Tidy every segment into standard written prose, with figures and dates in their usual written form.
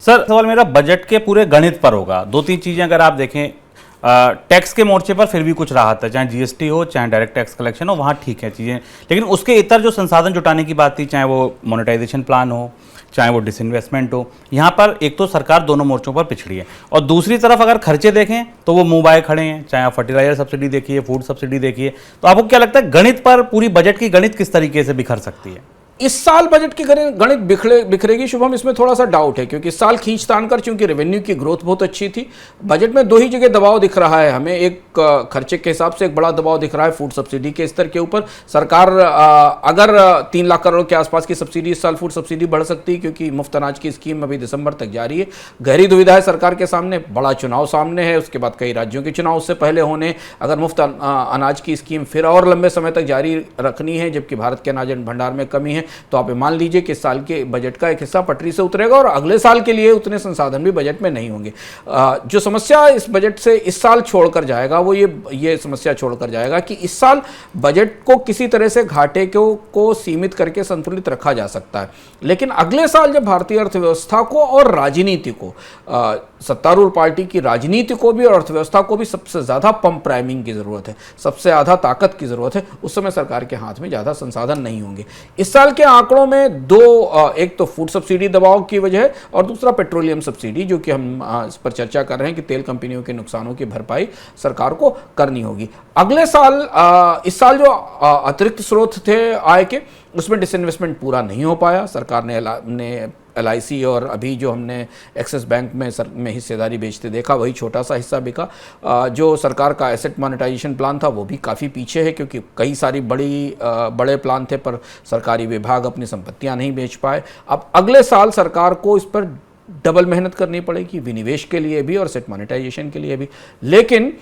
Sir सवाल मेरा budget के पूरे गणित पर होगा। दो तीन चीजें अगर आप देखें, टैक्स के मोर्चे पर फिर भी कुछ राहत है, चाहे जीएसटी हो चाहे डायरेक्ट टैक्स कलेक्शन हो, वहाँ ठीक है चीज़ें। लेकिन उसके इतर जो संसाधन जुटाने की बात थी, चाहे वो मोनेटाइजेशन प्लान हो चाहे वो डिसइन्वेस्टमेंट हो, यहाँ पर एक तो सरकार दोनों मोर्चों पर पिछड़ी है। और दूसरी तरफ अगर खर्चे देखें तो वो मुंह बाय खड़े हैं, चाहे आप फर्टिलाइजर सब्सिडी देखिए, फूड सब्सिडी देखिए। तो आपको क्या लगता है गणित पर पूरी बजट की गणित किस तरीके से बिखर सकती है? इस साल बजट की गणित बिखरेगी शुभम, इसमें थोड़ा सा डाउट है, क्योंकि इस साल खींचतान कर चूंकि रेवेन्यू की ग्रोथ बहुत अच्छी थी, बजट में दो ही जगह दबाव दिख रहा है हमें। एक खर्चे के हिसाब से एक बड़ा दबाव दिख रहा है फूड सब्सिडी के स्तर के ऊपर। सरकार अगर 3 लाख करोड़ के आसपास की सब्सिडी इस साल फूड सब्सिडी बढ़ सकती है, क्योंकि मुफ्त अनाज की स्कीम अभी दिसंबर तक जारी है। गहरी दुविधा है सरकार के सामने, बड़ा चुनाव सामने है, उसके बाद कई राज्यों के चुनाव उससे पहले होने। अगर मुफ्त अनाज की स्कीम फिर और लंबे समय तक जारी रखनी है, जबकि भारत के अनाज भंडार में कमी है, तो आप मान लीजिए कि इस साल के बजट का एक हिस्सा पटरी से उतरेगा और अगले साल के लिए उतने संसाधन भी बजट में नहीं होंगे। जो समस्या इस बजट से इस साल छोड़कर जाएगा वो ये समस्या छोड़कर जाएगा कि इस साल बजट को किसी तरह से घाटे को सीमित करके संतुलित रखा जा सकता है, लेकिन अगले साल जब भारतीय अर्थव्यवस्था को और राजनीति को, सत्तारूढ़ पार्टी की राजनीति को भी और अर्थव्यवस्था को भी सबसे ज्यादा पंप प्राइमिंग की जरूरत है, सबसे ज्यादा ताकत की जरूरत है, उस समय सरकार के हाथ में ज्यादा संसाधन नहीं होंगे। इस साल के आंकड़ों में एक तो फूड सब्सिडी दबाव की वजह है और दूसरा पेट्रोलियम सब्सिडी, जो कि हम इस पर चर्चा कर रहे हैं कि तेल कंपनियों के नुकसानों की भरपाई सरकार को करनी होगी। अगले साल इस साल जो अतिरिक्त स्रोत थे आय के, उसमें डिसइन्वेस्टमेंट पूरा नहीं हो पाया। सरकार ने LIC और अभी जो हमने एक्सिस बैंक में हिस्सेदारी बेचते देखा, वही छोटा सा हिस्सा बिका। जो सरकार का एसेट मोनेटाइजेशन प्लान था वो भी काफ़ी पीछे है, क्योंकि कई सारी बड़े प्लान थे पर सरकारी विभाग अपनी संपत्तियां नहीं बेच पाए। अब अगले साल सरकार को इस पर डबल मेहनत करनी पड़ेगी, विनिवेश के लिए भी और एसेट मोनेटाइजेशन के लिए भी। लेकिन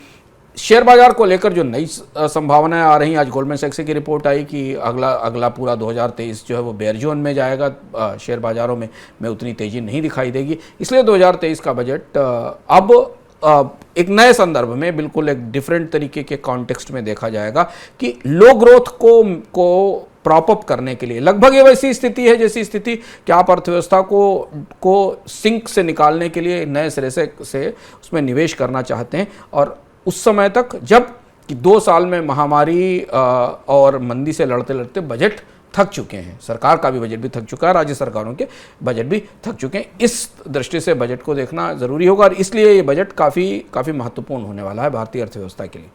शेयर बाजार को लेकर जो नई संभावनाएं आ रही हैं, आज गोल्डमैन सैक्स की रिपोर्ट आई कि अगला पूरा 2023 जो है वो बेयर जोन में जाएगा। शेयर बाजारों में उतनी तेजी नहीं दिखाई देगी, इसलिए 2023 का बजट अब एक नए संदर्भ में, बिल्कुल एक डिफरेंट तरीके के कॉन्टेक्स्ट में देखा जाएगा कि लो ग्रोथ को प्रॉप अप करने के लिए लगभग ये वैसी स्थिति है जैसी स्थिति कि आप अर्थव्यवस्था को सिंक से निकालने के लिए नए सिरे से उसमें निवेश करना चाहते हैं। और उस समय तक जब कि 2 साल में महामारी और मंदी से लड़ते लड़ते बजट थक चुके हैं, सरकार का भी बजट भी थक चुका है, राज्य सरकारों के बजट भी थक चुके हैं, इस दृष्टि से बजट को देखना जरूरी होगा और इसलिए ये बजट काफ़ी महत्वपूर्ण होने वाला है भारतीय अर्थव्यवस्था के लिए।